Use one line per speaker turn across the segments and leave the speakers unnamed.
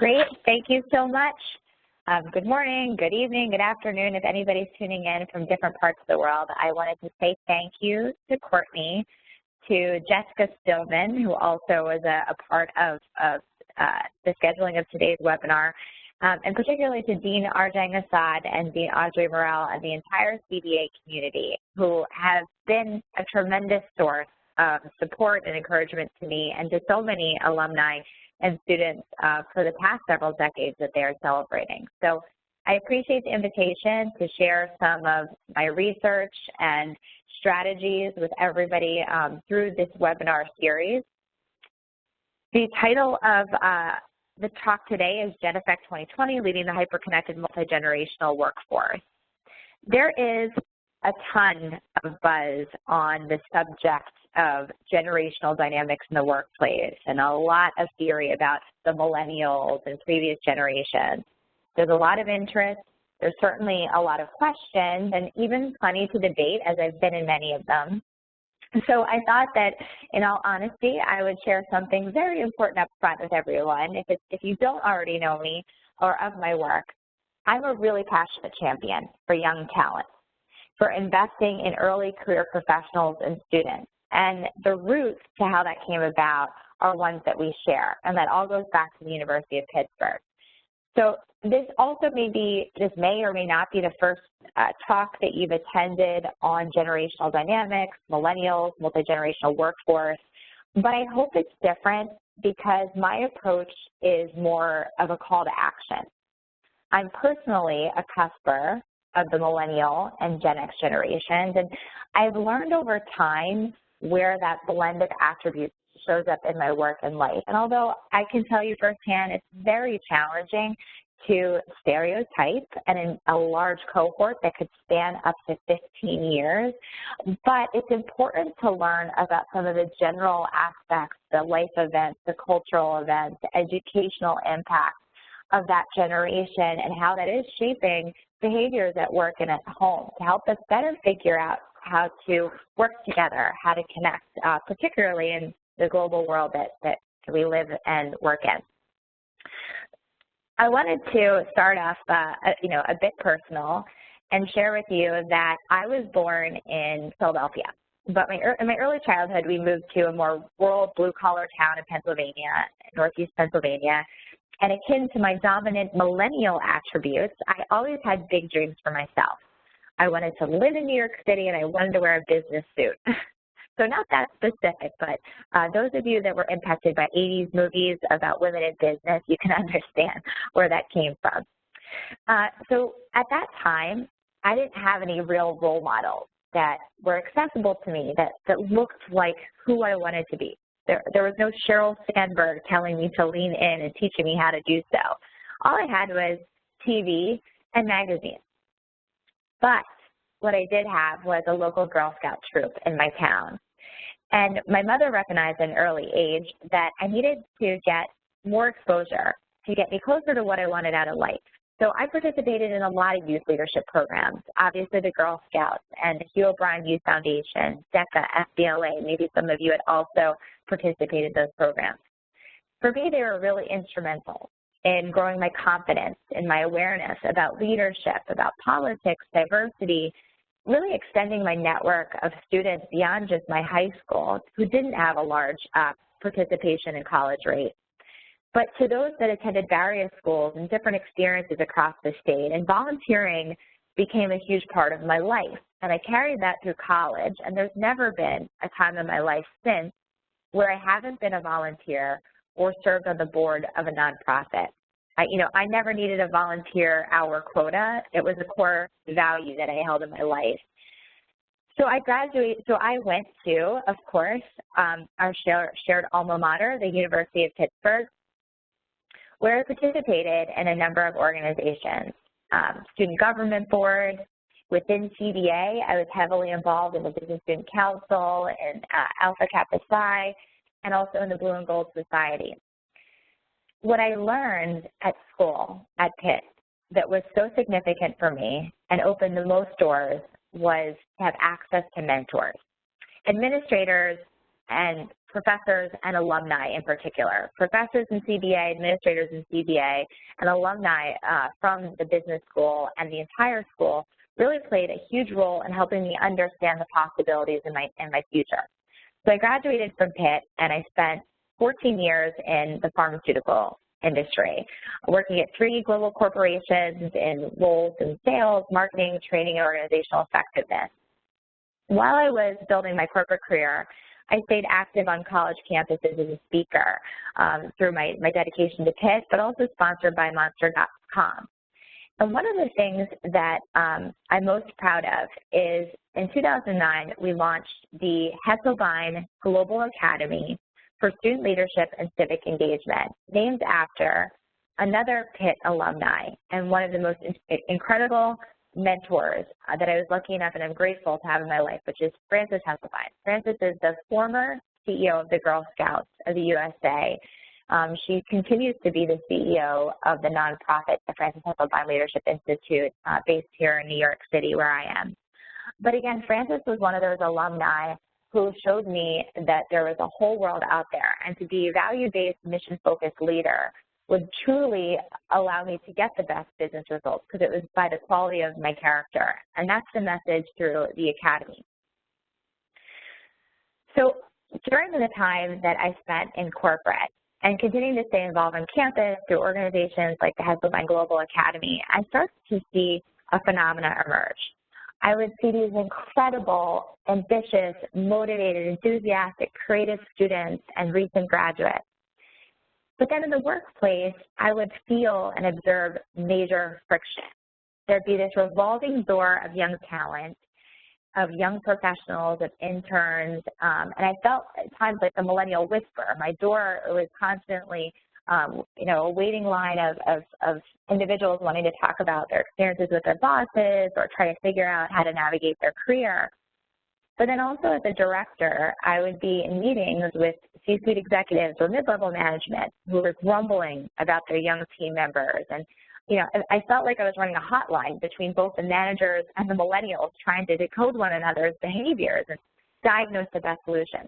Great, thank you so much. Good morning, good evening, good afternoon. If anybody's tuning in from different parts of the world, I wanted to say thank you to Courtney, to Jessica Stillman, who also was a part of the scheduling of today's webinar, and particularly to Dean Arjang Assad and Dean Audrey Morrell and the entire CBA community, who have been a tremendous source of support and encouragement to me and to so many alumni and students for the past several decades that they are celebrating. So I appreciate the invitation to share some of my research and strategies with everybody through this webinar series. The title of the talk today is GenEffect 2020, Leading the Hyperconnected Multi-Generational Workforce. There is a ton of buzz on the subject of generational dynamics in the workplace and a lot of theory about the millennials and previous generations. There's a lot of interest. There's certainly a lot of questions and even plenty to debate, as I've been in many of them. So I thought that, in all honesty, I would share something very important up front with everyone. If you don't already know me or of my work, I'm a really passionate champion for young talent, for investing in early career professionals and students. And the roots to how that came about are ones that we share, and that all goes back to the University of Pittsburgh. So this may or may not be the first talk that you've attended on generational dynamics, millennials, multi-generational workforce, but I hope it's different because my approach is more of a call to action. I'm personally a cusper of the millennial and Gen X generations, and I've learned over time where that blend of attributes shows up in my work and life. And although I can tell you firsthand, it's very challenging to stereotype and in a large cohort that could span up to 15 years, but it's important to learn about some of the general aspects, the life events, the cultural events, the educational impact of that generation and how that is shaping behaviors at work and at home to help us better figure out how to work together, how to connect, particularly in the global world that we live and work in. I wanted to start off, a bit personal and share with you that I was born in Philadelphia, but in my early childhood, we moved to a more rural blue-collar town in Pennsylvania, northeast Pennsylvania, and akin to my dominant millennial attributes, I always had big dreams for myself. I wanted to live in New York City, and I wanted to wear a business suit. So not that specific, but those of you that were impacted by 80s movies about women in business, you can understand where that came from. So at that time, I didn't have any real role models that were accessible to me that looked like who I wanted to be. There was no Sheryl Sandberg telling me to lean in and teaching me how to do so. All I had was TV and magazines. But what I did have was a local Girl Scout troop in my town. And my mother recognized at an early age that I needed to get more exposure to get me closer to what I wanted out of life. So I participated in a lot of youth leadership programs, obviously the Girl Scouts and the Hugh O'Brien Youth Foundation, DECA, FBLA, maybe some of you had also participated in those programs. For me, they were really instrumental in growing my confidence and my awareness about leadership, about politics, diversity, really extending my network of students beyond just my high school who didn't have a large participation in college rate, but to those that attended various schools and different experiences across the state. And volunteering became a huge part of my life. And I carried that through college, and there's never been a time in my life since where I haven't been a volunteer or served on the board of a nonprofit. I never needed a volunteer hour quota. It was a core value that I held in my life. So I went to, of course, our shared alma mater, the University of Pittsburgh, where I participated in a number of organizations. Student Government Board. Within CBA, I was heavily involved in the Business Student Council and Alpha Kappa Psi, and also in the Blue and Gold Society. What I learned at school, at Pitt, that was so significant for me and opened the most doors was to have access to mentors. Administrators and professors and alumni in particular. Professors in CBA, administrators in CBA, and alumni from the business school and the entire school really played a huge role in helping me understand the possibilities in my future. So I graduated from Pitt, and I spent 14 years in the pharmaceutical industry, working at 3 global corporations in roles in sales, marketing, training, and organizational effectiveness. While I was building my corporate career, I stayed active on college campuses as a speaker through my dedication to Pitt, but also sponsored by Monster.com. And one of the things that I'm most proud of is in 2009, we launched the Hesselbein Global Academy for Student Leadership and Civic Engagement, named after another Pitt alumni and one of the most incredible mentors that I was lucky enough and I'm grateful to have in my life, which is Frances Hesselbein. Frances is the former CEO of the Girl Scouts of the USA. She continues to be the CEO of the nonprofit, the Frances Hesselbein Leadership Institute, based here in New York City, where I am. But again, Frances was one of those alumni who showed me that there was a whole world out there, and to be a value-based, mission-focused leader would truly allow me to get the best business results because it was by the quality of my character, and that's the message through the Academy. So during the time that I spent in corporate and continuing to stay involved on campus through organizations like the Hesselbein Global Academy, I started to see a phenomena emerge. I would see these incredible, ambitious, motivated, enthusiastic, creative students and recent graduates. But then in the workplace, I would feel and observe major friction. There'd be this revolving door of young talent, of young professionals, of interns, and I felt at times like the millennial whisperer. My door was constantly a waiting line of individuals wanting to talk about their experiences with their bosses or try to figure out how to navigate their career. But then also as a director, I would be in meetings with C-suite executives or mid-level management who were grumbling about their young team members. And, I felt like I was running a hotline between both the managers and the millennials trying to decode one another's behaviors and diagnose the best solution.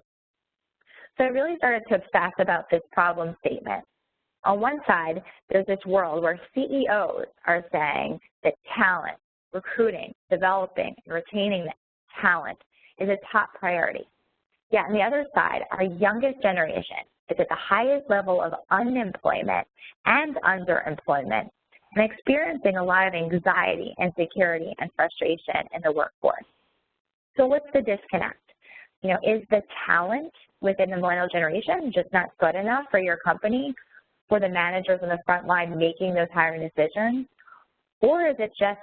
So I really started to obsess about this problem statement. On one side, there's this world where CEOs are saying that talent, recruiting, developing, and retaining talent is a top priority. Yet on the other side, our youngest generation is at the highest level of unemployment and underemployment and experiencing a lot of anxiety, insecurity, and frustration in the workforce. So what's the disconnect? Is the talent within the millennial generation just not good enough for your company, for the managers on the front line making those hiring decisions? Or is it just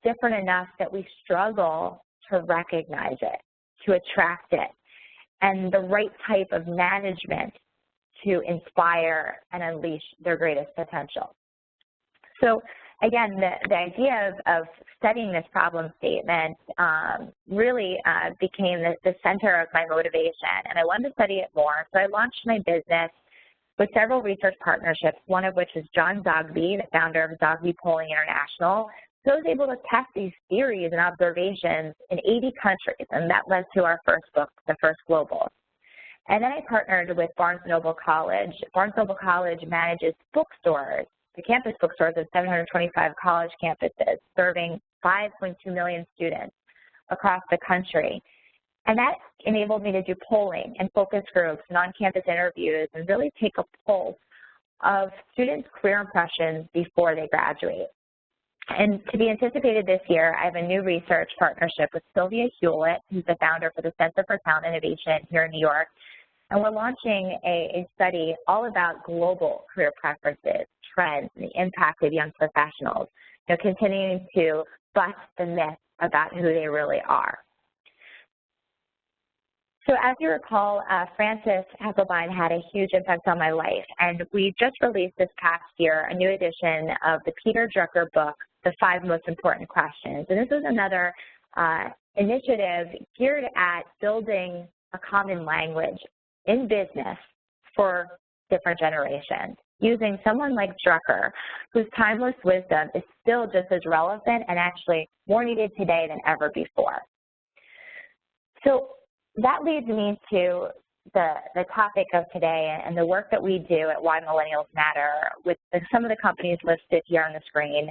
different enough that we struggle to recognize it, to attract it, and the right type of management to inspire and unleash their greatest potential? So again, the idea of studying this problem statement really became the center of my motivation, and I wanted to study it more. So I launched my business with several research partnerships, one of which is John Zogby, the founder of Zogby Polling International. So I was able to test these theories and observations in 80 countries, and that led to our first book, The First Global. And then I partnered with Barnes & Noble College. Barnes & Noble College manages bookstores, the campus bookstores of 725 college campuses, serving 5.2 million students across the country. And that enabled me to do polling and focus groups and on-campus interviews and really take a pulse of students' career impressions before they graduate. And to be anticipated this year, I have a new research partnership with Sylvia Hewlett, who's the founder for the Center for Talent Innovation here in New York. And we're launching a study all about global career preferences, trends, and the impact of young professionals, continuing to bust the myth about who they really are. So as you recall, Frances Hesselbein had a huge impact on my life, and we just released this past year a new edition of the Peter Drucker book, The 5 Most Important Questions. And this is another initiative geared at building a common language in business for different generations, using someone like Drucker, whose timeless wisdom is still just as relevant and actually more needed today than ever before. So that leads me to the topic of today and the work that we do at Why Millennials Matter with some of the companies listed here on the screen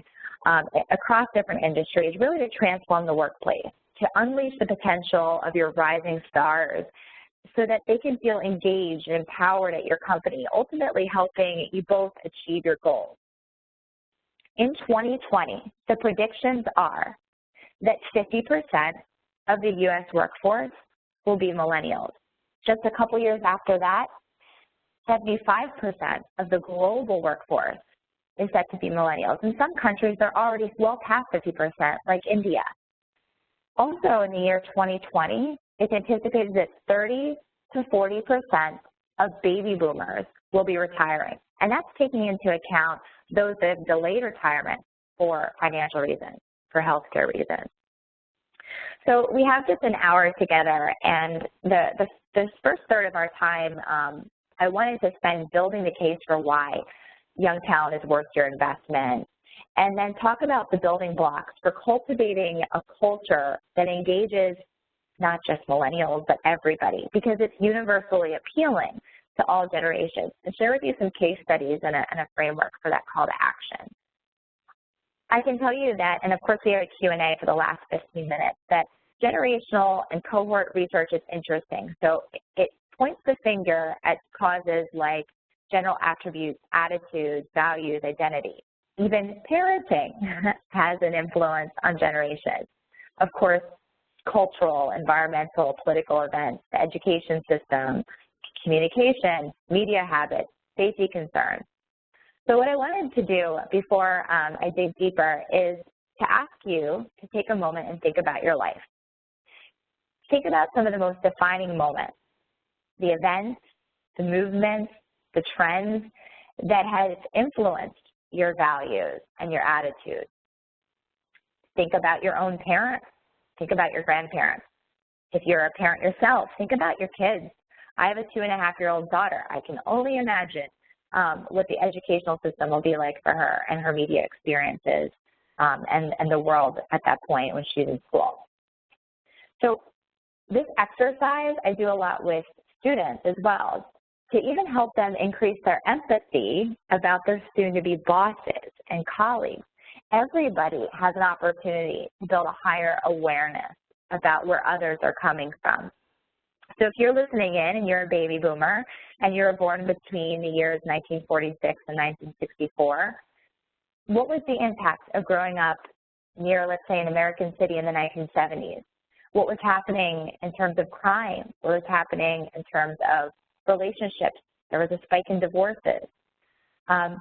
across different industries, really to transform the workplace, to unleash the potential of your rising stars so that they can feel engaged and empowered at your company, ultimately helping you both achieve your goals. In 2020, the predictions are that 50% of the U.S. workforce will be millennials. Just a couple years after that, 75% of the global workforce is set to be millennials. In some countries, they're already well past 50%, like India. Also, in the year 2020, it's anticipated that 30 to 40% of baby boomers will be retiring. And that's taking into account those that have delayed retirement for financial reasons, for healthcare reasons. So we have just an hour together, and the first third of our time, I wanted to spend building the case for why young talent is worth your investment, and then talk about the building blocks for cultivating a culture that engages not just millennials, but everybody, because it's universally appealing to all generations, and share with you some case studies and a framework for that call to action. I can tell you that, and of course we have a Q&A for the last 15 minutes, that generational and cohort research is interesting. So it points the finger at causes like general attributes, attitudes, values, identity. Even parenting has an influence on generations. Of course, cultural, environmental, political events, the education system, communication, media habits, safety concerns. So what I wanted to do before I dig deeper is to ask you to take a moment and think about your life. Think about some of the most defining moments, the events, the movements, the trends that has influenced your values and your attitudes. Think about your own parents. Think about your grandparents. If you're a parent yourself, think about your kids. I have a 2.5-year-old daughter. I can only imagine what the educational system will be like for her and her media experiences and the world at that point when she's in school. So this exercise I do a lot with students as well, to even help them increase their empathy about their soon-to-be bosses and colleagues. Everybody has an opportunity to build a higher awareness about where others are coming from. So if you're listening in and you're a baby boomer and you were born between the years 1946 and 1964, what was the impact of growing up near, let's say, an American city in the 1970s? What was happening in terms of crime? What was happening in terms of relationships? There was a spike in divorces.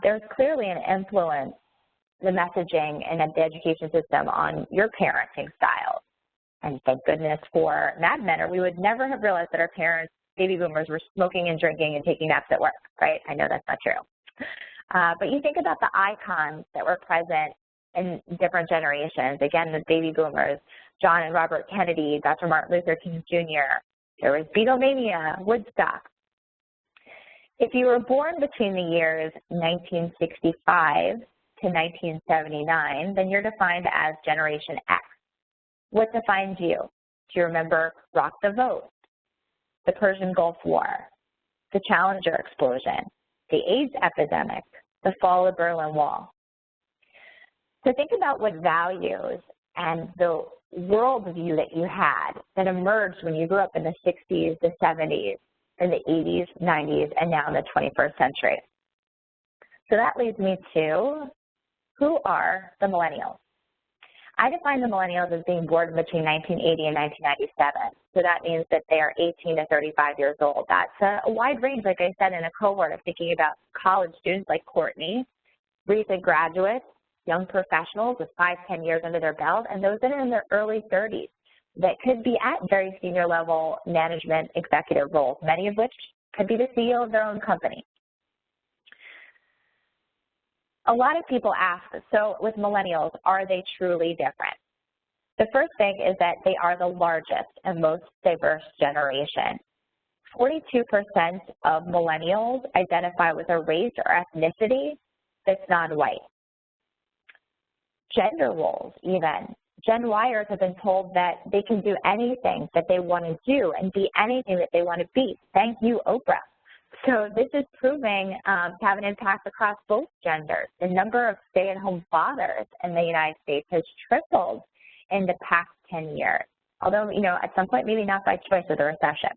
There's clearly an influence, the messaging and the education system on your parenting style. And thank goodness for Mad Men, or we would never have realized that our parents, baby boomers, were smoking and drinking and taking naps at work, right? I know that's not true. But you think about the icons that were present in different generations. Again, the baby boomers, John and Robert Kennedy, Dr. Martin Luther King Jr., there was Beatlemania, Woodstock. If you were born between the years 1965 to 1979, then you're defined as Generation X. What defines you? Do you remember Rock the Vote, the Persian Gulf War, the Challenger explosion, the AIDS epidemic, the fall of the Berlin Wall? So think about what values and the worldview that you had that emerged when you grew up in the 60s, the 70s, in the 80s, 90s, and now in the 21st century. So that leads me to, who are the millennials? I define the millennials as being born between 1980 and 1997. So that means that they are 18 to 35 years old. That's a wide range, like I said, in a cohort of thinking about college students like Courtney, recent graduates, young professionals with 5-10 years under their belt, and those that are in their early 30s that could be at very senior level management executive roles, many of which could be the CEO of their own company. A lot of people ask, so with millennials, are they truly different? The first thing is that they are the largest and most diverse generation. 42% of millennials identify with a race or ethnicity that's non-white. Gender roles even Gen Yers have been told that they can do anything that they want to do and be anything that they want to be. Thank you, Oprah. So this is proving to have an impact across both genders. The number of stay-at-home fathers in the United States has tripled in the past 10 years, although, at some point, maybe not by choice with the recession.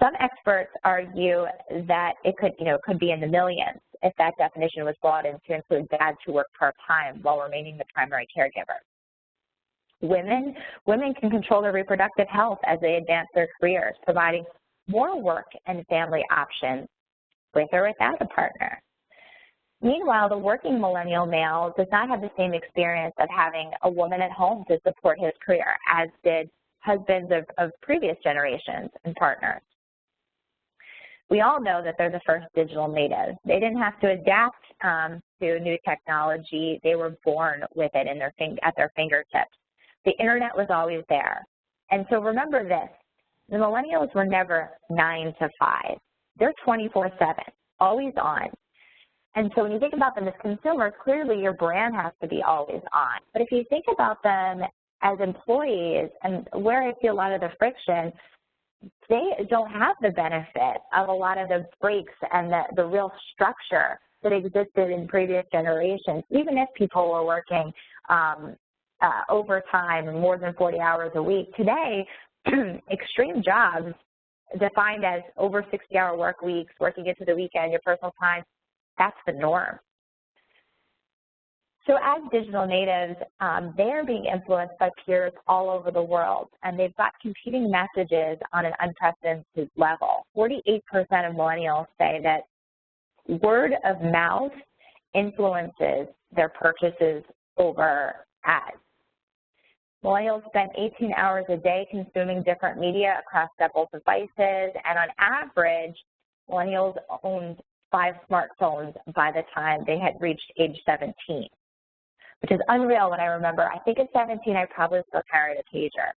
Some experts argue that it could be in the millions if that definition was broadened to include dads who work part-time while remaining the primary caregiver. Women can control their reproductive health as they advance their careers, providing more work and family options with or without a partner. Meanwhile, the working millennial male does not have the same experience of having a woman at home to support his career, as did husbands of previous generations and partners. We all know that they're the first digital natives. They didn't have to adapt to new technology. They were born with it at their fingertips. The internet was always there. And so remember this, the millennials were never 9 to 5. They're 24/7, always on. And so when you think about them as consumers, clearly your brand has to be always on. But if you think about them as employees, and where I see a lot of the friction, they don't have the benefit of a lot of the breaks and the real structure that existed in previous generations. Even if people were working overtime, more than 40 hours a week, today, extreme jobs defined as over 60-hour work weeks, working into the weekend, your personal time, that's the norm. So as digital natives, they are being influenced by peers all over the world, and they've got competing messages on an unprecedented level. 48% of millennials say that word of mouth influences their purchases over ads. Millennials spend 18 hours a day consuming different media across several devices, and on average, millennials owned 5 smartphones by the time they had reached age 17, which is unreal when I remember. I think at 17, I probably still carried a pager.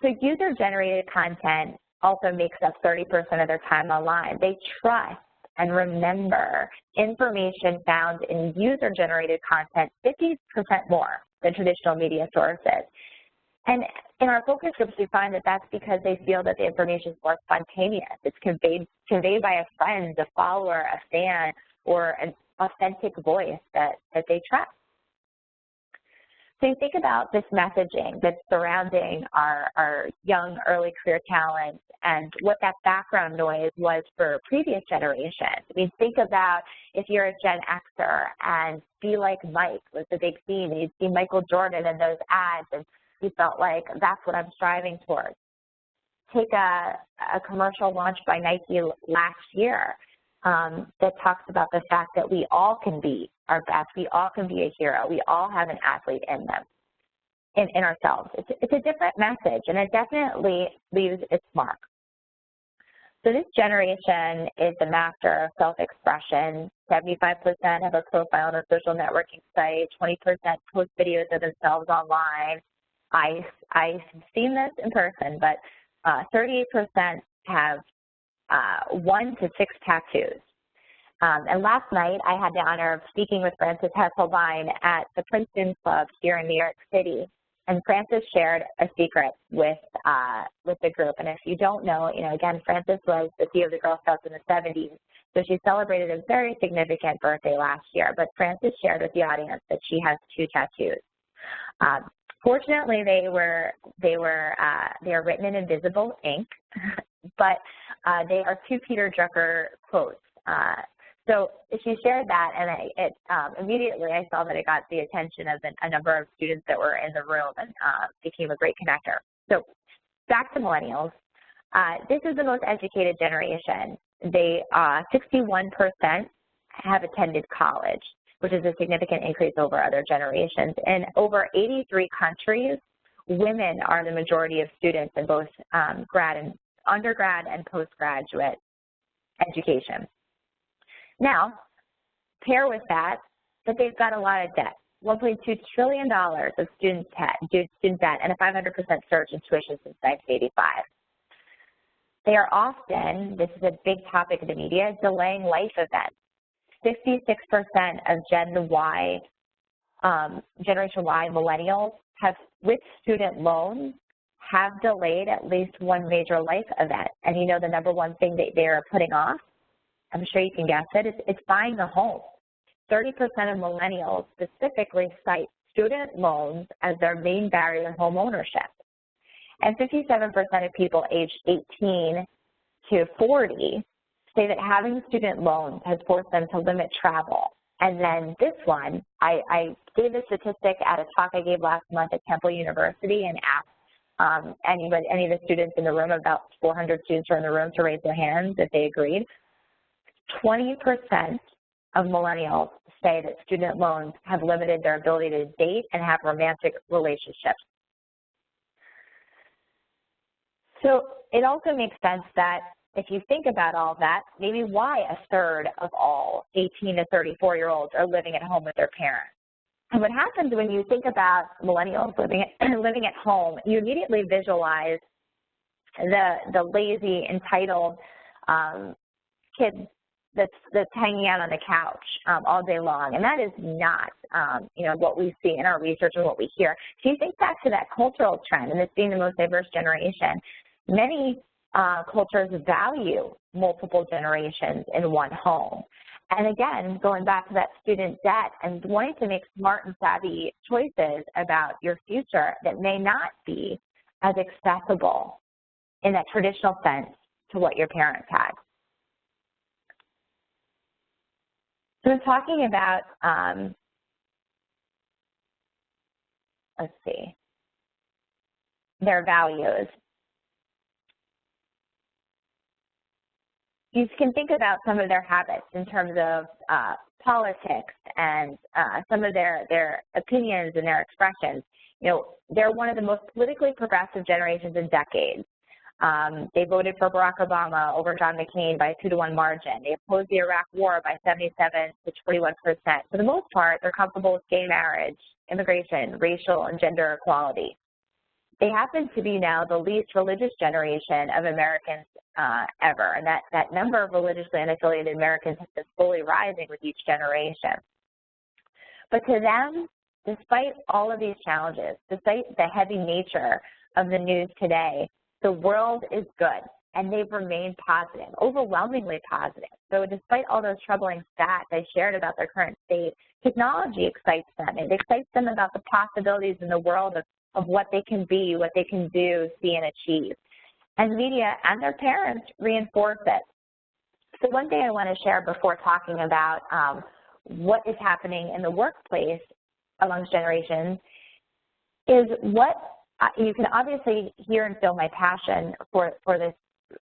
So user-generated content also makes up 30% of their time online. They trust and remember information found in user-generated content 50% more than traditional media sources. And in our focus groups, we find that that's because they feel that the information is more spontaneous. It's conveyed by a friend, a follower, a fan, or an authentic voice that they trust. So you think about this messaging that's surrounding our young early career talent and what that background noise was for previous generations. I mean, think about if you're a Gen Xer and Be Like Mike was the big theme. You'd see Michael Jordan in those ads and you felt like that's what I'm striving towards. Take a commercial launched by Nike last year that talks about the fact that we all can be our best. We all can be a hero. We all have an athlete in them, in ourselves. It's a different message, and it definitely leaves its mark. So this generation is the master of self-expression. 75% have a profile on a social networking site. 20% post videos of themselves online. I've seen this in person, but 38% have 1 to 6 tattoos. And last night, I had the honor of speaking with Frances Hesselbein at the Princeton Club here in New York City. And Frances shared a secret with the group. And if you don't know, again, Frances was the CEO of the Girl Scouts in the 70s. So she celebrated a very significant birthday last year. But Frances shared with the audience that she has 2 tattoos. Fortunately, they are written in invisible ink, but they are 2 Peter Drucker quotes. So she shared that, and immediately I saw that it got the attention of a number of students that were in the room and became a great connector. So back to millennials. This is the most educated generation. 61% have attended college, which is a significant increase over other generations. In over 83 countries, women are the majority of students in both undergrad and postgraduate education. Now, pair with that they've got a lot of debt, $1.2 trillion of student debt, and a 500% surge in tuition since 1985. They are often, this is a big topic in the media, delaying life events. 56% of Gen Y Generation Y millennials have, with student loans, have delayed at least one major life event. And you know the number one thing that they're putting off, I'm sure you can guess it, it's buying a home. 30% of millennials specifically cite student loans as their main barrier to home ownership. And 57% of people aged 18 to 40 say that having student loans has forced them to limit travel. And then this one, I gave a statistic at a talk I gave last month at Temple University and asked any of the students in the room, about 400 students were in the room, to raise their hands if they agreed. 20% of millennials say that student loans have limited their ability to date and have romantic relationships. So it also makes sense that if you think about all that, maybe why a third of all 18 to 34-year-olds are living at home with their parents. And what happens when you think about millennials living at home, you immediately visualize the lazy, entitled kid that's hanging out on the couch all day long, and that is not what we see in our research and what we hear. So you think back to that cultural trend, and this being the most diverse generation, many cultures value multiple generations in one home. And again, going back to that student debt and wanting to make smart and savvy choices about your future that may not be as accessible in that traditional sense to what your parents had. So we're talking about, let's see, their values. You can think about some of their habits in terms of politics and some of their opinions and their expressions. You know, they're one of the most politically progressive generations in decades. They voted for Barack Obama over John McCain by a 2-to-1 margin. They opposed the Iraq War by 77 to 21%. For the most part, they're comfortable with gay marriage, immigration, racial and gender equality. They happen to be now the least religious generation of Americans ever, and that number of religiously unaffiliated Americans has been slowly rising with each generation. But to them, despite all of these challenges, despite the heavy nature of the news today, the world is good, and they've remained positive, overwhelmingly positive. So despite all those troubling stats I shared about their current state, technology excites them. It excites them about the possibilities in the world of what they can be, what they can do, see, and achieve. And media and their parents reinforce it. So one thing I want to share before talking about what is happening in the workplace amongst generations is what you can obviously hear and feel my passion for this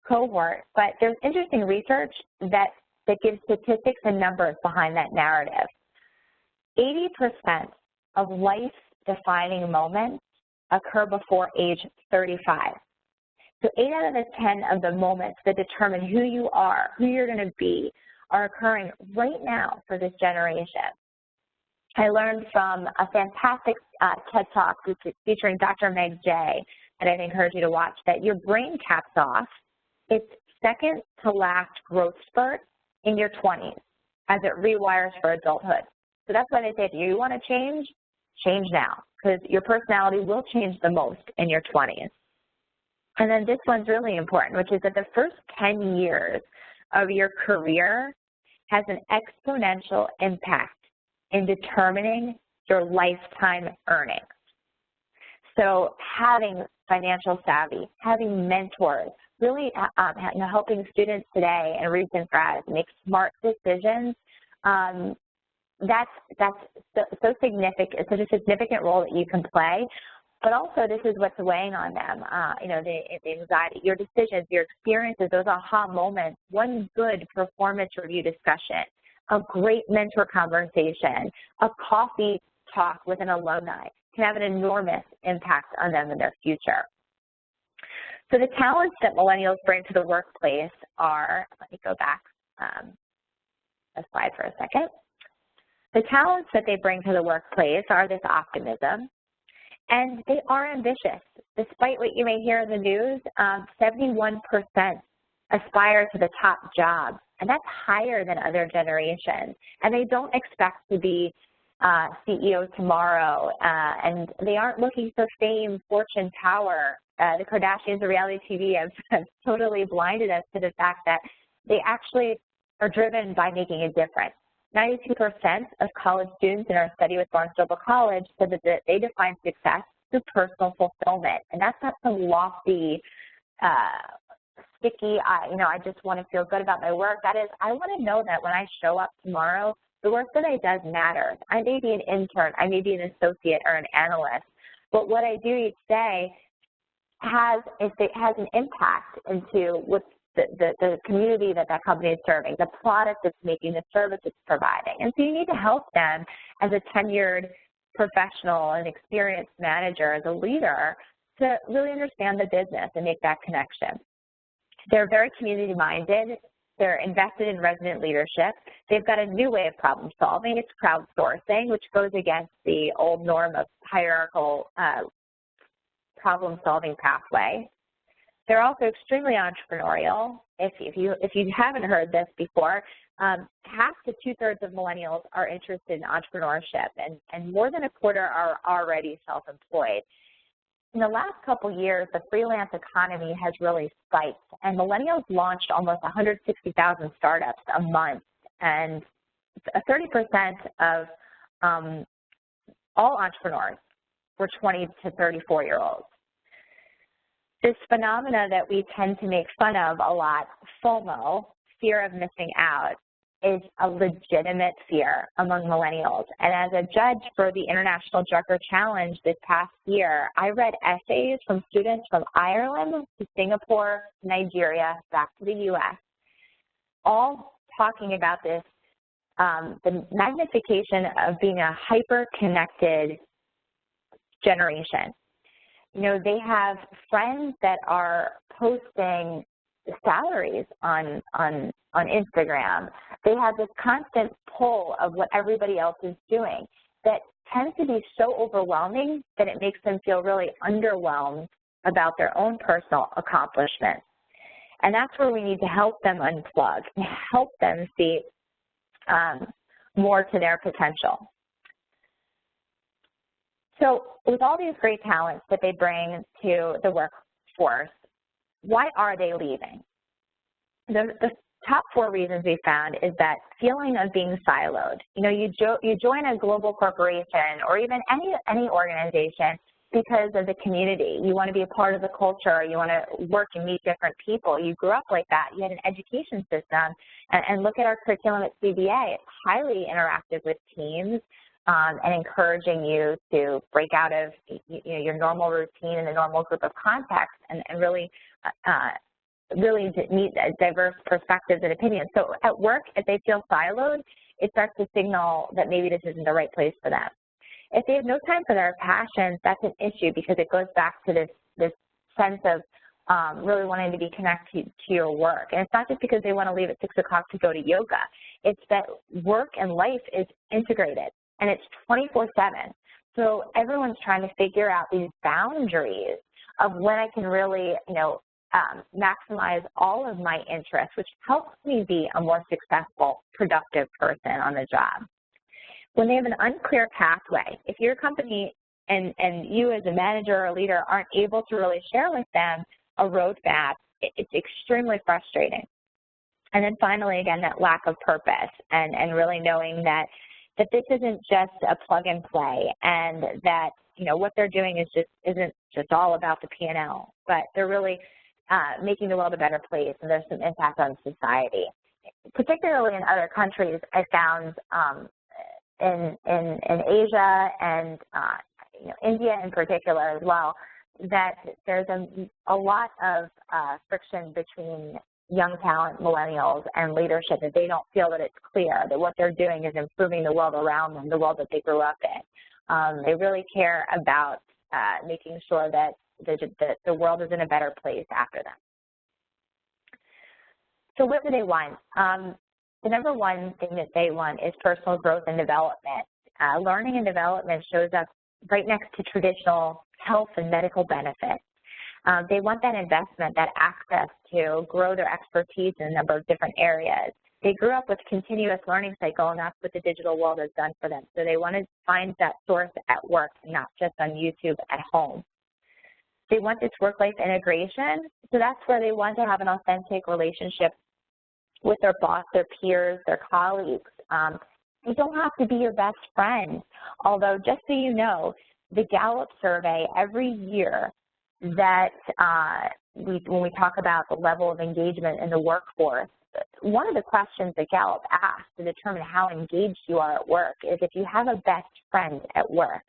cohort, but there's interesting research that gives statistics and numbers behind that narrative. 80% of life-defining moments occur before age 35. So 8 out of the 10 of the moments that determine who you are, who you're going to be, are occurring right now for this generation. I learned from a fantastic TED Talk featuring Dr. Meg Jay, and I'd encourage you to watch, that your brain caps off its second to last growth spurt in your 20s as it rewires for adulthood. So that's why they say, if you want to change now, because your personality will change the most in your 20s. And then this one's really important, which is that the first 10 years of your career has an exponential impact in determining your lifetime earnings. So having financial savvy, having mentors, really helping students today and recent grads make smart decisions, that's so significant. It's such a significant role that you can play. But also, this is what's weighing on them, the anxiety, your decisions, your experiences, those aha moments, one good performance review discussion, a great mentor conversation, a coffee talk with an alumni can have an enormous impact on them in their future. So the talents that millennials bring to the workplace are, let me go back a slide for a second. The talents that they bring to the workplace are this optimism, and they are ambitious. Despite what you may hear in the news, 71% aspire to the top job, and that's higher than other generations. And they don't expect to be CEO tomorrow, and they aren't looking for fame, fortune, power. The Kardashians of reality TV have totally blinded us to the fact that they actually are driven by making a difference. 92% of college students in our study with Barnstable College said that they define success through personal fulfillment, and that's not some lofty, sticky, I just want to feel good about my work. That is, I want to know that when I show up tomorrow, the work that I do matters. I may be an intern, I may be an associate or an analyst, but what I do each day has an impact into what's the community that company is serving, the product it's making, the service it's providing. And so you need to help them as a tenured professional and experienced manager, as a leader, to really understand the business and make that connection. They're very community-minded. They're invested in resident leadership. They've got a new way of problem solving. It's crowdsourcing, which goes against the old norm of hierarchical problem-solving pathway. They're also extremely entrepreneurial. If you haven't heard this before, half to two-thirds of millennials are interested in entrepreneurship, and more than a quarter are already self-employed. In the last couple years, the freelance economy has really spiked, and millennials launched almost 160,000 startups a month, and 30% of all entrepreneurs were 20 to 34-year-olds. This phenomena that we tend to make fun of a lot, FOMO, fear of missing out, is a legitimate fear among millennials. And as a judge for the International Drucker Challenge this past year, I read essays from students from Ireland to Singapore, Nigeria, back to the U.S., all talking about this, the magnification of being a hyper-connected generation. You know, they have friends that are posting salaries on Instagram. They have this constant pull of what everybody else is doing that tends to be so overwhelming that it makes them feel really underwhelmed about their own personal accomplishments. And that's where we need to help them unplug and help them see more to their potential. So with all these great talents that they bring to the workforce, why are they leaving? The top 4 reasons we found is that feeling of being siloed. You know, you join a global corporation or even any organization because of the community. You want to be a part of the culture. You want to work and meet different people. You grew up like that. You had an education system. And look at our curriculum at CBA. It's highly interactive with teams. And encouraging you to break out of your normal routine and the normal group of contexts and really meet diverse perspectives and opinions. So at work, if they feel siloed, it starts to signal that maybe this isn't the right place for them. If they have no time for their passions, that's an issue because it goes back to this sense of really wanting to be connected to your work. And it's not just because they want to leave at 6 o'clock to go to yoga. It's that work and life is integrated. And it's 24/7. So everyone's trying to figure out these boundaries of when I can really, maximize all of my interests, which helps me be a more successful, productive person on the job. When they have an unclear pathway, if your company and you as a manager or a leader aren't able to really share with them a roadmap, it's extremely frustrating. And then finally, again, that lack of purpose and really knowing that this isn't just a plug and play, and that what they're doing isn't just all about the P&L, but they're really making the world a better place, and there's some impact on society. Particularly in other countries, I found in Asia and India in particular as well, that there's a lot of friction between young talent, millennials, and leadership, that they don't feel that it's clear that what they're doing is improving the world around them, the world that they grew up in. They really care about making sure that the world is in a better place after them. So what do they want? The number one thing that they want is personal growth and development. Learning and development shows up right next to traditional health and medical benefits. They want that investment, that access to grow their expertise in a number of different areas. They grew up with continuous learning cycle, and that's what the digital world has done for them. So they want to find that source at work, not just on YouTube at home. They want this work-life integration, so that's where they want to have an authentic relationship with their boss, their peers, their colleagues. They don't have to be your best friend, although just so you know, the Gallup survey every year that when we talk about the level of engagement in the workforce, one of the questions that Gallup asks to determine how engaged you are at work is if you have a best friend at work.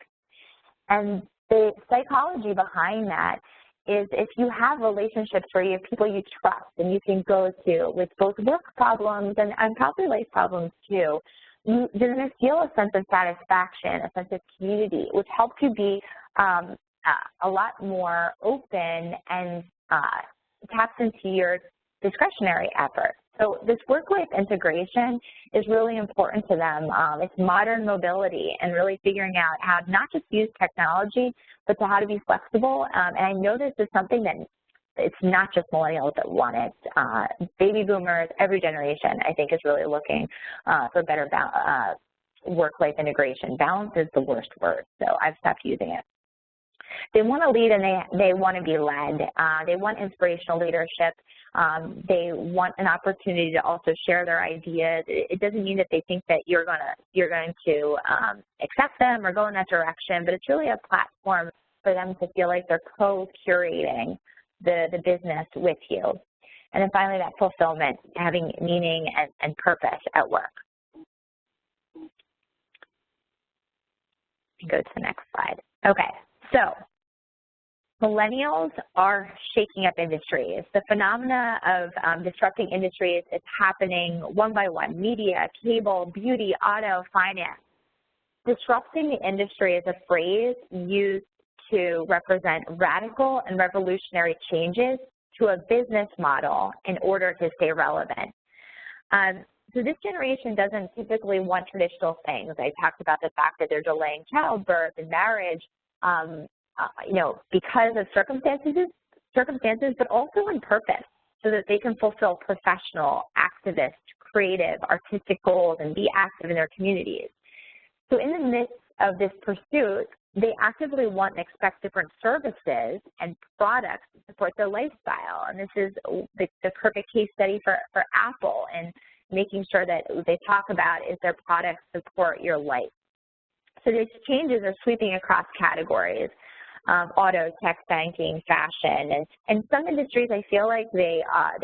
And the psychology behind that is if you have relationships where you have people you trust and you can go to with both work problems and probably life problems too, you're going to feel a sense of satisfaction, a sense of community, which helps you be a lot more open and taps into your discretionary efforts. So this work-life integration is really important to them. It's modern mobility and really figuring out how to not just use technology, but to how to be flexible. And I know this is something that it's not just millennials that want it. Baby boomers, every generation, I think, is really looking for better work-life integration. Balance is the worst word, so I've stopped using it. They want to lead and they want to be led. They want inspirational leadership. They want an opportunity to also share their ideas. It doesn't mean that they think that you're going to accept them or go in that direction, but it's really a platform for them to feel like they're co-curating the business with you. And then finally, that fulfillment, having meaning and purpose at work. Go to the next slide. Okay, so millennials are shaking up industries. The phenomena of disrupting industries is happening one by one. Media, cable, beauty, auto, finance. Disrupting the industry is a phrase used to represent radical and revolutionary changes to a business model in order to stay relevant. So this generation doesn't typically want traditional things. I talked about the fact that they're delaying childbirth and marriage, you know, because of circumstances, but also on purpose, so that they can fulfill professional, activist, creative, artistic goals and be active in their communities. So in the midst of this pursuit, they actively want and expect different services and products to support their lifestyle. And this is the perfect case study for Apple, and making sure that they talk about is their products support your life. So these changes are sweeping across categories, auto, tech, banking, fashion, and some industries I feel like they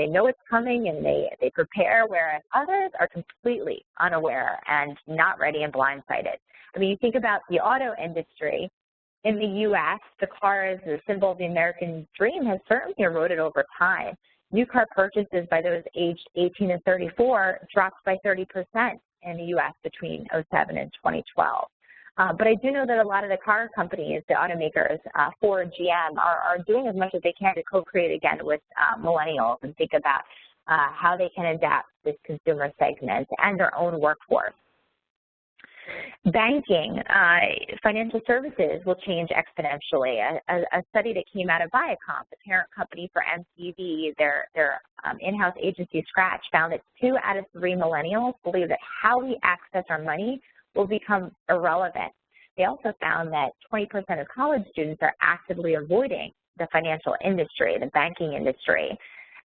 know it's coming and they prepare, whereas others are completely unaware and not ready and blindsided. I mean, you think about the auto industry. In the U.S., the car is the symbol of the American dream, has certainly eroded over time. New car purchases by those aged 18 and 34 dropped by 30% in the U.S. between 2007 and 2012. But I do know that a lot of the car companies, the automakers, Ford, GM, are doing as much as they can to co-create again with millennials and think about how they can adapt this consumer segment and their own workforce. Banking, financial services will change exponentially. A study that came out of Viacom, the parent company for MTV, their in-house agency Scratch, found that 2 out of 3 millennials believe that how we access our money will become irrelevant. They also found that 20% of college students are actively avoiding the financial industry, the banking industry,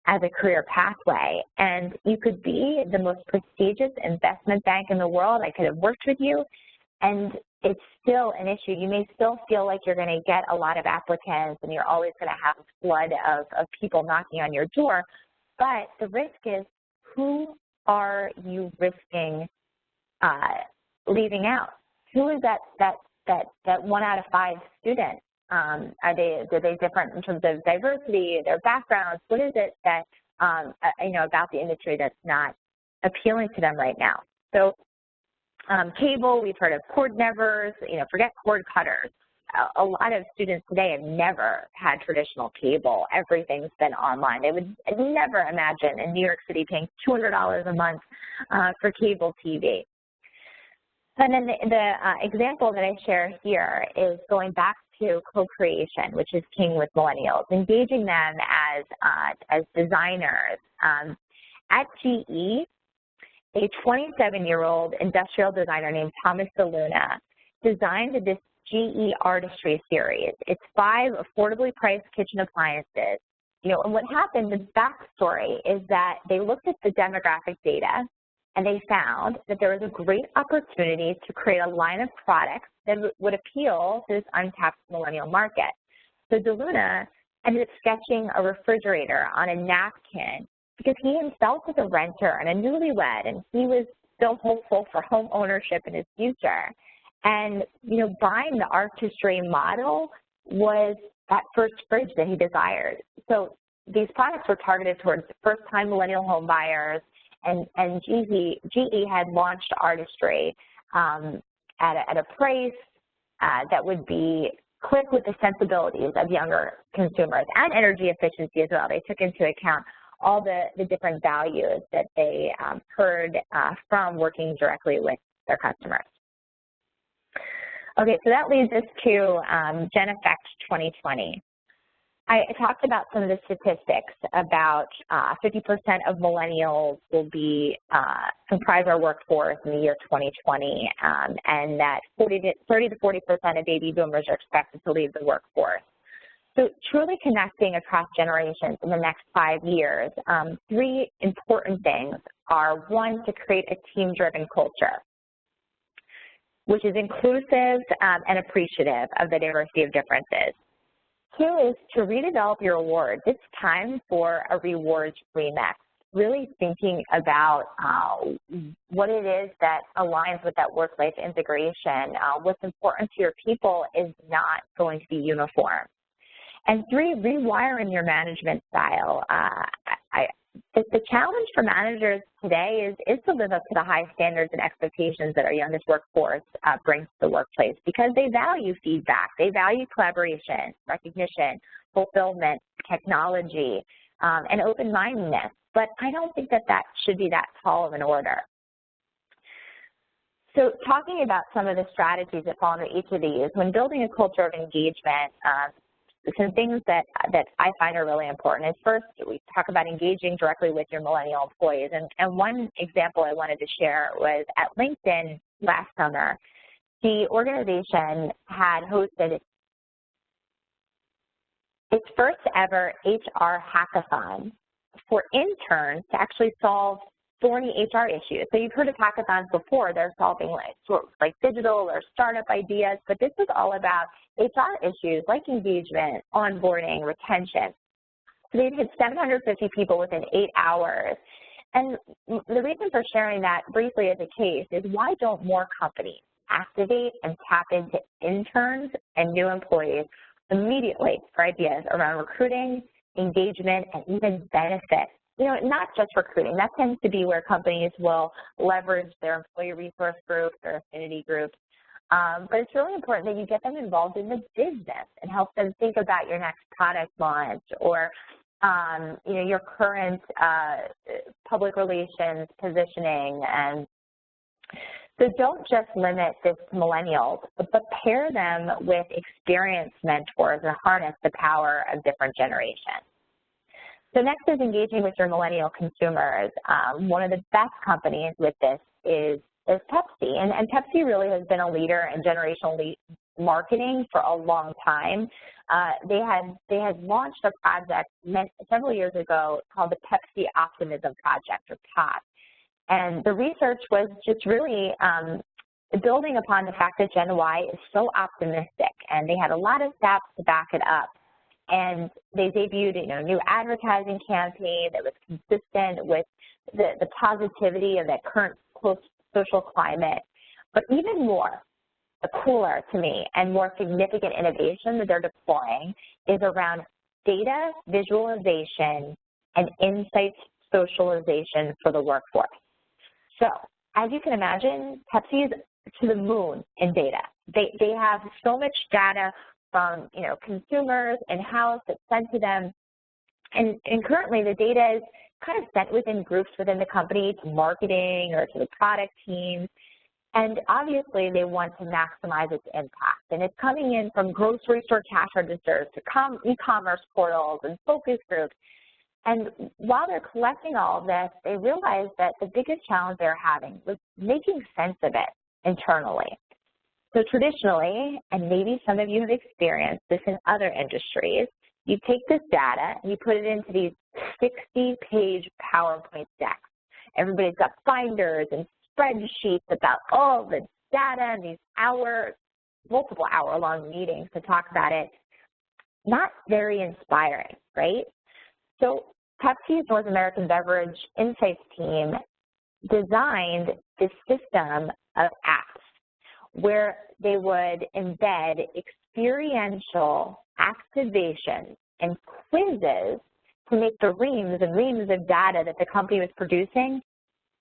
as a career pathway. And you could be the most prestigious investment bank in the world. I could have worked with you, and it's still an issue. You may still feel like you're going to get a lot of applicants and you're always going to have a flood of people knocking on your door, but the risk is, who are you risking leaving out? Who is that 1 out of 5 student? Are they different in terms of diversity, their backgrounds? What is it that, you know, about the industry that's not appealing to them right now? So cable, we've heard of cord nevers, you know, forget cord cutters. A lot of students today have never had traditional cable. Everything's been online. They would never imagine in New York City paying $200 a month for cable TV. And then the example that I share here is going back to co-creation, which is king with millennials, engaging them as designers. At GE, a 27-year-old industrial designer named Thomas DeLuna designed this GE Artistry series. It's 5 affordably priced kitchen appliances. You know, and what happened, the backstory is that they looked at the demographic data and they found that there was a great opportunity to create a line of products that would appeal to this untapped millennial market. So DeLuna ended up sketching a refrigerator on a napkin because he himself was a renter and a newlywed, and he was still hopeful for home ownership in his future. And, you know, buying the artistry model was that first fridge that he desired. So these products were targeted towards first-time millennial home buyers, and GE had launched artistry at a price that would be quick with the sensibilities of younger consumers, and energy efficiency as well. They took into account all the different values that they heard from working directly with their customers. Okay, so that leads us to GenEffect 2020. I talked about some of the statistics about 50% of millennials will be comprise our workforce in the year 2020, and that 30 to 40% of baby boomers are expected to leave the workforce. So truly connecting across generations in the next 5 years, 3 important things are: 1, to create a team-driven culture, which is inclusive and appreciative of the diversity of differences. 2 is to redevelop your awards. It's time for a rewards remix, really thinking about what it is that aligns with that work-life integration. What's important to your people is not going to be uniform. And 3, rewiring your management style. The challenge for managers today is to live up to the high standards and expectations that our youngest workforce brings to the workplace, because they value feedback, they value collaboration, recognition, fulfillment, technology, and open-mindedness. But I don't think that that should be that tall of an order. So talking about some of the strategies that fall under each of these, when building a culture of engagement, some things that I find are really important is, first, we talk about engaging directly with your millennial employees. And one example I wanted to share was at LinkedIn last summer. The organization had hosted its first ever HR hackathon for interns to actually solve thorny HR issues. So you've heard of hackathons before. They're solving like digital or startup ideas, but this was all about HR issues like engagement, onboarding, retention. So they've hit 750 people within 8 hours. And the reason for sharing that briefly as a case is, why don't more companies activate and tap into interns and new employees immediately for ideas around recruiting, engagement, and even benefits? You know, not just recruiting. That tends to be where companies will leverage their employee resource groups, their affinity groups. But it's really important that you get them involved in the business and help them think about your next product launch, or you know, your current public relations positioning. And so don't just limit this to millennials, but pair them with experienced mentors and harness the power of different generations. So next is engaging with your millennial consumers. One of the best companies with this is Pepsi, and Pepsi really has been a leader in generational marketing for a long time. They had launched a project several years ago called the Pepsi Optimism Project, or POP, and the research was just really building upon the fact that Gen Y is so optimistic, and they had a lot of stats to back it up. And they debuted, you know, a new advertising campaign that was consistent with the positivity of that current social climate. But even more, the cooler to me and more significant innovation that they're deploying is around data visualization and insights socialization for the workforce. So as you can imagine, Pepsi is to the moon in data. They have so much data from, you know, consumers in-house that's sent to them. And currently the data is kind of sent within groups within the company to marketing or to the product teams. And obviously they want to maximize its impact. And it's coming in from grocery store cash registers to e-commerce portals and focus groups. And while they're collecting all of this, they realized that the biggest challenge they're having was making sense of it internally. So traditionally, and maybe some of you have experienced this in other industries, you take this data and you put it into these 60-page PowerPoint decks. Everybody's got binders and spreadsheets about all the data and these multiple hour-long meetings to talk about it. Not very inspiring, right? So Pepsi's North American Beverage Insights team designed this system of apps where they would embed experiential activations and quizzes to make the reams and reams of data that the company was producing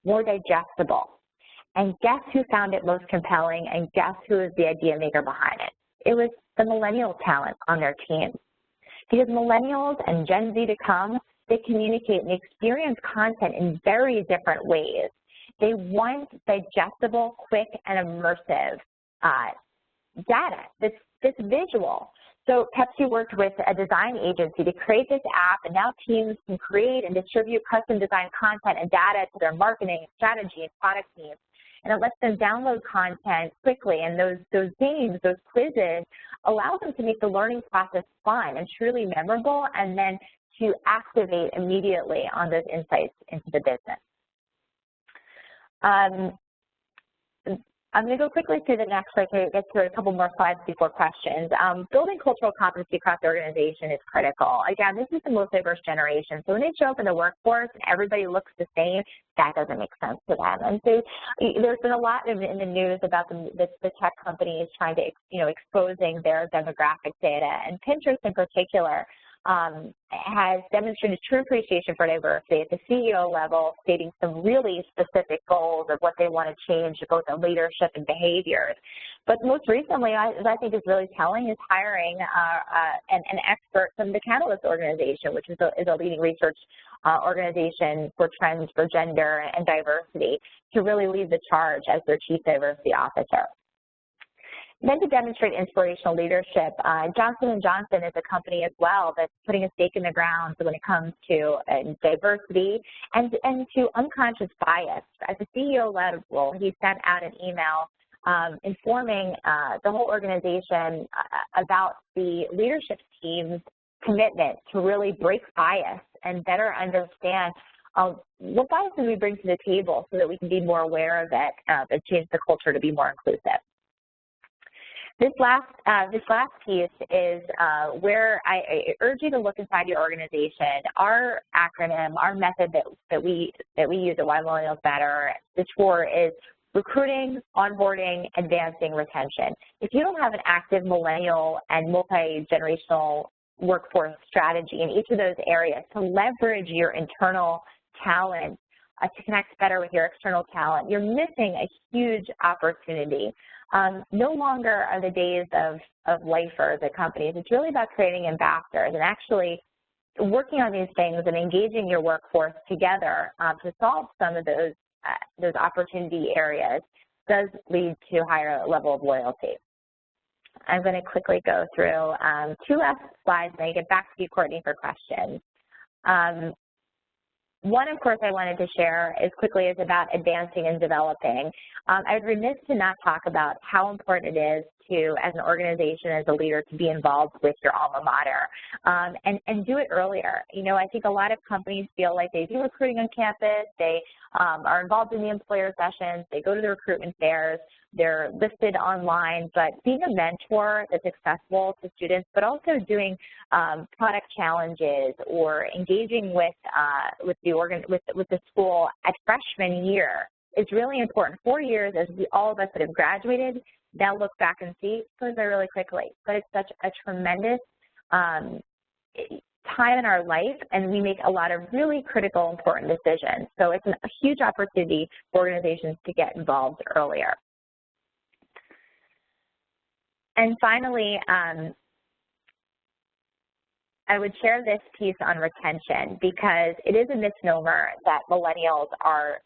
more digestible. And guess who found it most compelling, and guess who was the idea maker behind it? It was the millennial talent on their team. Because millennials and Gen Z to come, they communicate and experience content in very different ways. They want digestible, quick, and immersive data that's visual. So Pepsi worked with a design agency to create this app, and now teams can create and distribute custom design content and data to their marketing, strategy, and product teams. And it lets them download content quickly, and those games, those quizzes, allow them to make the learning process fun and truly memorable, and then to activate immediately on those insights into the business. I'm going to go quickly through the next slide to get through a couple more slides before questions. Building cultural competency across the organization is critical. Again, this is the most diverse generation. So when they show up in the workforce and everybody looks the same, that doesn't make sense to them. And so there's been a lot in the news about the tech companies trying to, exposing their demographic data. And Pinterest in particular has demonstrated true appreciation for diversity at the CEO level, stating some really specific goals of what they want to change, both in leadership and behaviors. But most recently, as I think is really telling, is hiring an expert from the Catalyst organization, which is a leading research organization for trends for gender and diversity, to really lead the charge as their Chief Diversity Officer. Then to demonstrate inspirational leadership, Johnson & Johnson is a company as well that's putting a stake in the ground when it comes to diversity and to unconscious bias. As a CEO level, he sent out an email informing the whole organization about the leadership team's commitment to really break bias and better understand what biases we bring to the table so that we can be more aware of it and change the culture to be more inclusive. This last piece is where I urge you to look inside your organization. Our acronym, our method that we use at Why Millennials Matter, the SCORE, is recruiting, onboarding, advancing, retention. If you don't have an active millennial and multi-generational workforce strategy in each of those areas to leverage your internal talent to connect better with your external talent, you're missing a huge opportunity. No longer are the days of lifers at companies. It's really about creating ambassadors and actually working on these things and engaging your workforce together to solve some of those opportunity areas does lead to a higher level of loyalty. I'm going to quickly go through 2 last slides and then get back to you, Courtney, for questions. One, of course, I wanted to share as quickly is about advancing and developing. I was remiss to not talk about how important it is to, as an organization, as a leader, to be involved with your alma mater and do it earlier. I think a lot of companies feel like they do recruiting on campus, they are involved in the employer sessions, they go to the recruitment fairs, they're listed online, but being a mentor that's accessible to students, but also doing product challenges or engaging with the school at freshman year is really important. 4 years, as all of us that have graduated now look back and see, goes by really quickly. But it's such a tremendous time in our life, and we make a lot of really critical, important decisions. So it's a huge opportunity for organizations to get involved earlier. And finally, I would share this piece on retention because it is a misnomer that millennials are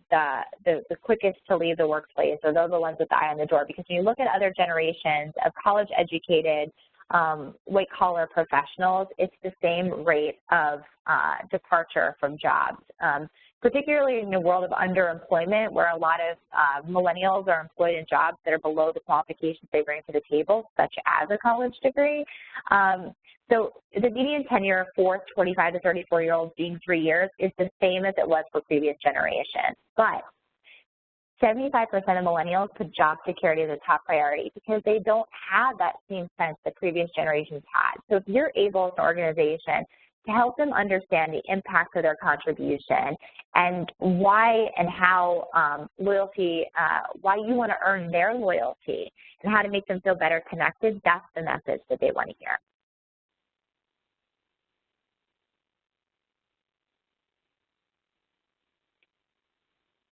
the quickest to leave the workplace, or they're the ones with the eye on the door. Because when you look at other generations of college-educated white-collar professionals, it's the same rate of departure from jobs, particularly in the world of underemployment, where a lot of millennials are employed in jobs that are below the qualifications they bring to the table, such as a college degree. So the median tenure for 25 to 34-year-olds being 3 years is the same as it was for previous generations. But 75% of millennials put job security as a top priority because they don't have that same sense that previous generations had. So if you're able as an organization to help them understand the impact of their contribution and why and how why you want to earn their loyalty and how to make them feel better connected, that's the message that they want to hear.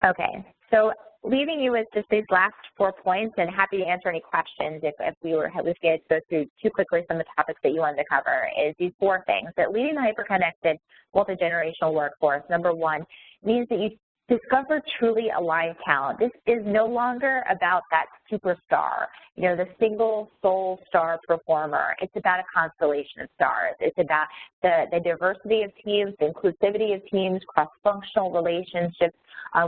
Okay, so leaving you with just these last 4 points, and happy to answer any questions if we had to go through too quickly some of the topics that you wanted to cover, is these 4 things. That leading the hyper-connected multi-generational workforce, number 1, means that you discover truly aligned talent. This is no longer about that superstar, the single soul star performer. It's about a constellation of stars. It's about the diversity of teams, the inclusivity of teams, cross-functional relationships,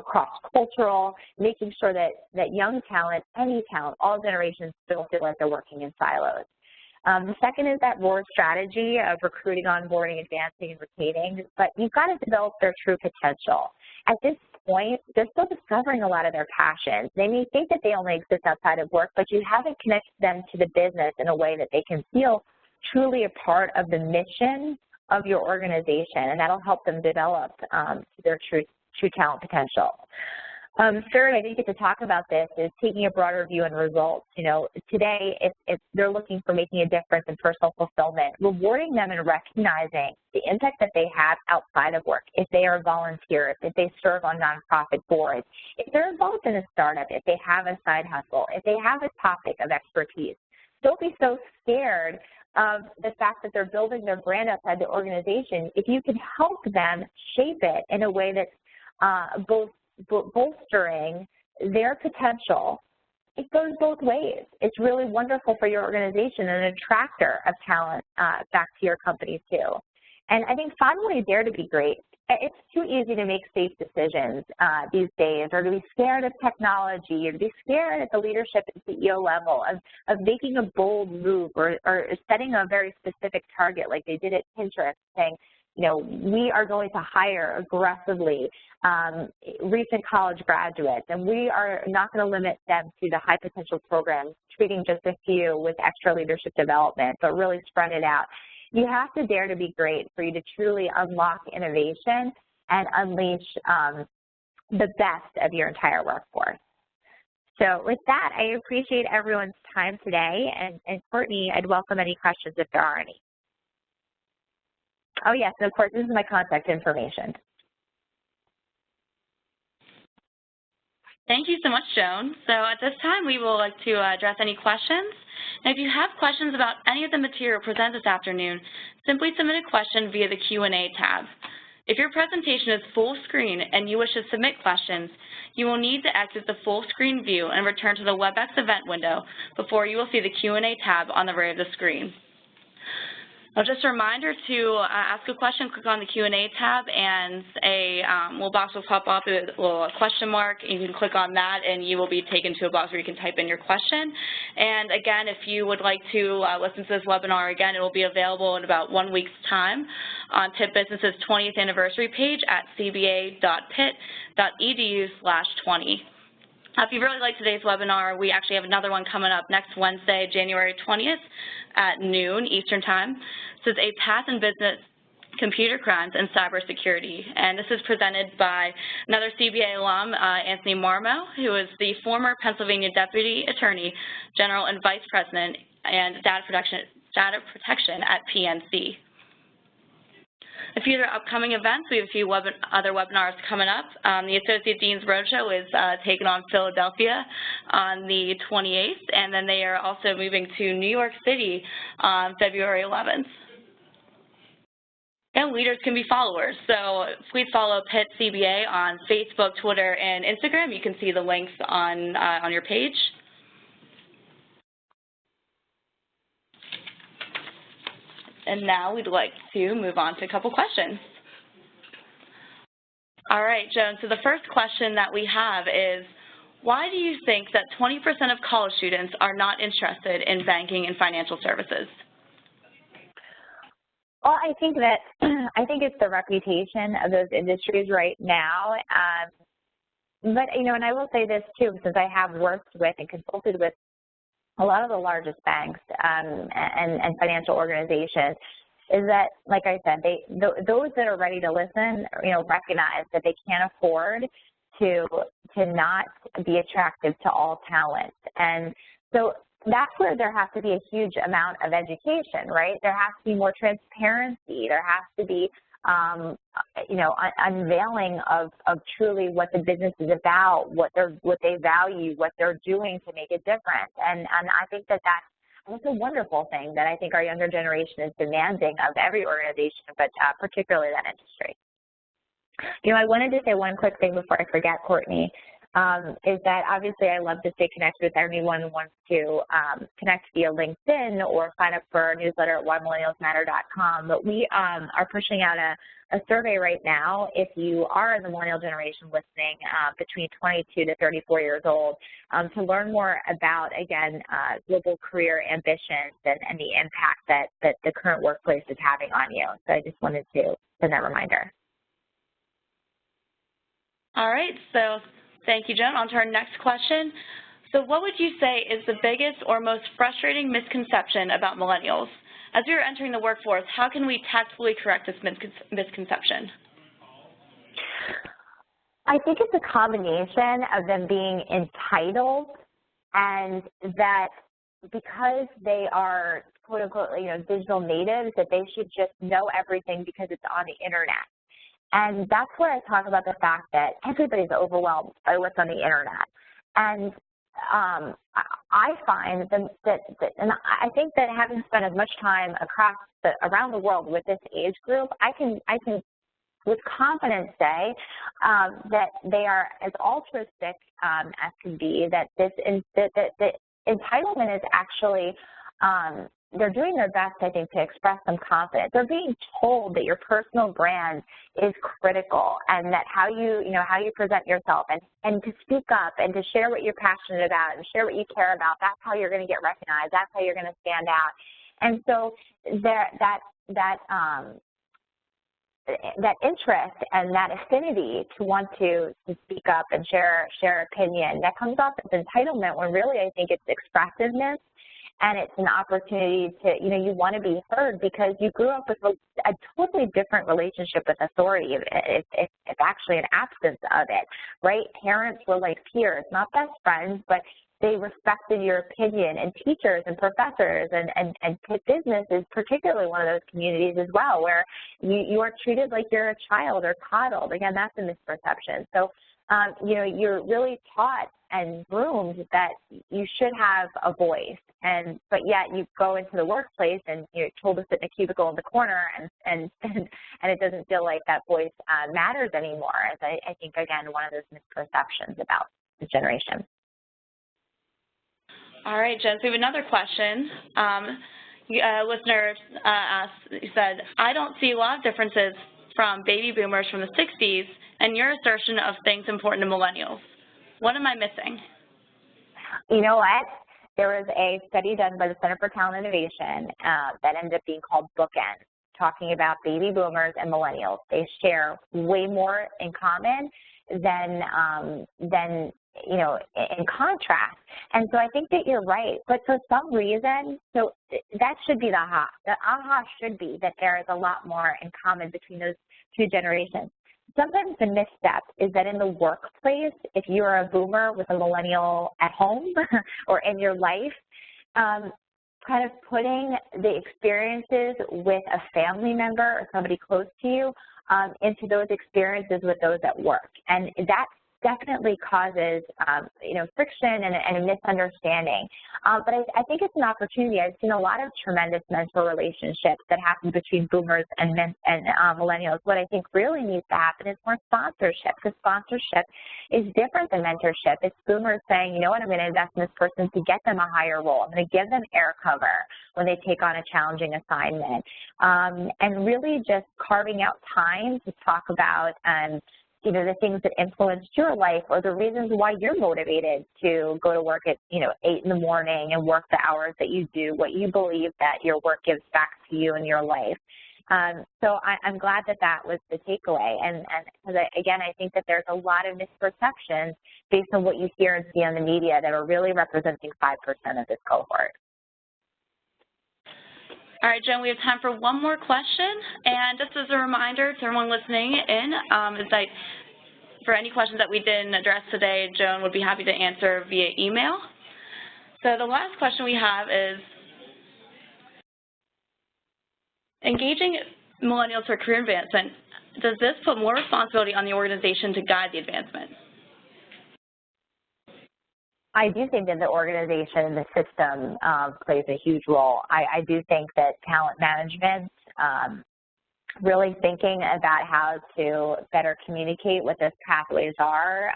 cross-cultural, making sure that young talent, any talent, all generations don't feel like they're working in silos. The second is that ROAR strategy of recruiting, onboarding, advancing, and retaining, but you've got to develop their true potential. At this point, they're still discovering a lot of their passions. They may think that they only exist outside of work, but you haven't connected them to the business in a way that they can feel truly a part of the mission of your organization, and that'll help them develop their true talent potential. Third, I didn't get to talk about this, is taking a broader view on results. Today, if they're looking for making a difference in personal fulfillment, rewarding them and recognizing the impact that they have outside of work, if they are volunteers, if they serve on nonprofit boards, if they're involved in a startup, if they have a side hustle, if they have a topic of expertise. Don't be so scared of the fact that they're building their brand outside the organization. If you can help them shape it in a way that's both bolstering their potential, it goes both ways. It's really wonderful for your organization and an attractor of talent back to your company too. And I think finally, dare to be great. It's too easy to make safe decisions these days, or to be scared of technology, or to be scared at the leadership and CEO level of making a bold move or setting a very specific target like they did at Pinterest, saying, we are going to hire aggressively recent college graduates, and we are not going to limit them to the high potential programs, treating just a few with extra leadership development, but really spread it out. You have to dare to be great for you to truly unlock innovation and unleash the best of your entire workforce. So with that, I appreciate everyone's time today, and Courtney, I'd welcome any questions if there are any. Oh, yes, and of course, this is my contact information.
Thank you so much, Joan. So at this time, we will like to address any questions. And if you have questions about any of the material presented this afternoon, simply submit a question via the Q&A tab. If your presentation is full screen and you wish to submit questions, you will need to exit the full screen view and return to the WebEx event window before you will see the Q&A tab on the right of the screen. Now, just a reminder to ask a question, click on the Q&A tab, and a little box will pop up with a little question mark. You can click on that, and you will be taken to a box where you can type in your question. And again, if you would like to listen to this webinar again, it will be available in about 1 week's time on TIP Business's 20th anniversary page at cba.pitt.edu/20. If you really like today's webinar, we actually have another one coming up next Wednesday, January 20th at noon Eastern Time. This is A Path in Business, Computer Crimes and Cybersecurity. And this is presented by another CBA alum, Anthony Marmo, who is the former Pennsylvania Deputy Attorney General and Vice President and Data Protection at PNC. A few other upcoming events, we have a few other webinars coming up. The Associate Dean's Roadshow is taking on Philadelphia on the 28th, and then they are also moving to New York City on February 11th. And leaders can be followers, so please follow Pitt CBA on Facebook, Twitter, and Instagram. You can see the links on your page. And now we'd like to move on to a couple questions. All right, Joan, so the first question that we have is, why do you think that 20% of college students are not interested in banking and financial services?
Well, I think it's the reputation of those industries right now. But, you know, and I will say this too, since I have worked with and consulted with a lot of the largest banks and financial organizations, is that, like I said, those that are ready to listen, you know, recognize that they can't afford to not be attractive to all talent. And so that's where there has to be a huge amount of education, right? There has to be more transparency. There has to be, you know, unveiling of truly what the business is about, what they value, what they're doing to make a difference. And I think that's a wonderful thing that I think our younger generation is demanding of every organization, but particularly that industry. You know, I wanted to say one quick thing before I forget, Courtney, is that obviously I love to stay connected with anyone who wants to connect via LinkedIn or sign up for our newsletter at whymillennialsmatter.com. But we are pushing out a survey right now if you are in the millennial generation listening between 22 to 34 years old to learn more about, again, global career ambitions and the impact that the current workplace is having on you. So I just wanted to send that reminder.
All right, so thank you, Joan. On to our next question. So what would you say is the biggest or most frustrating misconception about millennials? As we are entering the workforce, how can we tactfully correct this misconception?
I think it's a combination of them being entitled, and that because they are, quote unquote, you know, digital natives, that they should just know everything because it's on the internet. And that's where I talk about the fact that everybody's overwhelmed by what's on the internet. And I find that and I think that having spent as much time around the world with this age group, I can with confidence say that they are as altruistic as can be. That the entitlement is actually they're doing their best, I think, to express some confidence. They're being told that your personal brand is critical, and that how you present yourself and to speak up and to share what you're passionate about and share what you care about, that's how you're going to get recognized. That's how you're going to stand out. And so that interest and that affinity to want to speak up and share opinion, that comes off as entitlement, when really I think it's expressiveness. And it's an opportunity to, you know, you want to be heard because you grew up with a totally different relationship with authority, if actually an absence of it, right? Parents were like peers, not best friends, but they respected your opinion, and teachers and professors and business is particularly one of those communities as well, where you are treated like you're a child or coddled. Again, that's a misperception. So, you know, you're really taught and groomed that you should have a voice, but yet you go into the workplace and you're told to sit in a cubicle in the corner, and it doesn't feel like that voice matters anymore. As I think, again, one of those misperceptions about this generation.
All right, Jen, so we have another question. A listener said, I don't see a lot of differences from baby boomers from the 60s and your assertion of things important to millennials. What am I missing?
You know what? There was a study done by the Center for Talent Innovation that ended up being called Bookend, talking about baby boomers and millennials. They share way more in common than you know, in contrast. And so I think that you're right. But for some reason, so that should be the aha. The aha should be that there is a lot more in common between those two generations. Sometimes the misstep is that in the workplace, if you're a boomer with a millennial at home or in your life, kind of putting the experiences with a family member or somebody close to you into those experiences with those at work. And that definitely causes, friction and a misunderstanding. But I think it's an opportunity. I've seen a lot of tremendous mentor relationships that happen between boomers and millennials. What I think really needs to happen is more sponsorship, because sponsorship is different than mentorship. It's boomers saying, you know what, I'm going to invest in this person to get them a higher role. I'm going to give them air cover when they take on a challenging assignment. And really just carving out time to talk about the things that influenced your life, or the reasons why you're motivated to go to work at, 8 in the morning and work the hours that you do, what you believe that your work gives back to you in your life. So I'm glad that was the takeaway. And again, I think that there's a lot of misperceptions based on what you hear and see on the media that are really representing 5% of this cohort.
All right, Joan, we have time for one more question. And just as a reminder to everyone listening in, is that for any questions that we didn't address today, Joan would be happy to answer via email. So the last question we have is, engaging millennials for career advancement, does this put more responsibility on the organization to guide the advancement?
I do think that the organization, the system plays a huge role. I do think that talent management, really thinking about how to better communicate what those pathways are,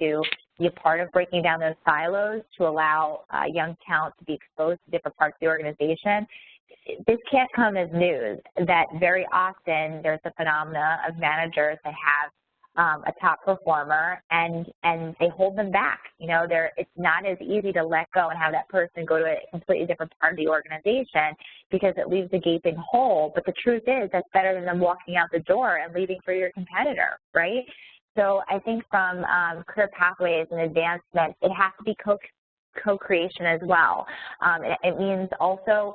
to be a part of breaking down those silos, to allow young talent to be exposed to different parts of the organization. This can't come as news that very often there's a phenomena of managers that have a top performer and they hold them back. It's not as easy to let go and have that person go to a completely different part of the organization because it leaves a gaping hole. But the truth is that's better than them walking out the door and leaving for your competitor, right? So I think from career pathways and advancement, it has to be co-creation as well. It means also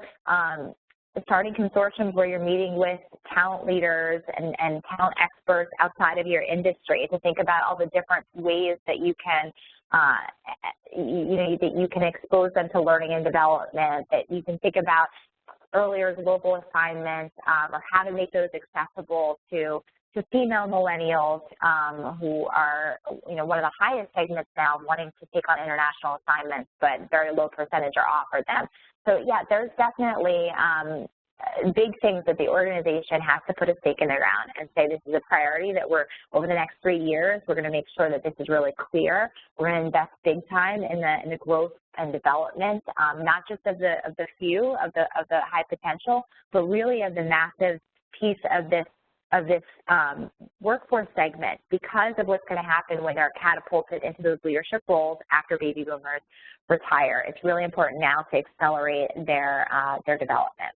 starting consortiums where you're meeting with talent leaders and talent experts outside of your industry to think about all the different ways that you can, that you can expose them to learning and development, that you can think about earlier global assignments, or how to make those accessible to female millennials who are, one of the highest segments now wanting to take on international assignments, but very low percentage are offered them. So, yeah, there's definitely big things that the organization has to put a stake in the ground and say this is a priority that over the next 3 years, we're going to make sure that this is really clear. We're going to invest big time in the growth and development, not just of the few, of the high potential, but really of the massive piece of this workforce segment, because of what's going to happen when they're catapulted into those leadership roles after baby boomers retire. It's really important now to accelerate their development.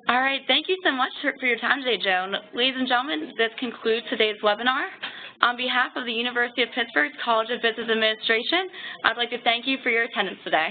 All right, thank you so much for your time today, Joan. Ladies and gentlemen, this concludes today's webinar. On behalf of the University of Pittsburgh's College of Business Administration, I'd like to thank you for your attendance today.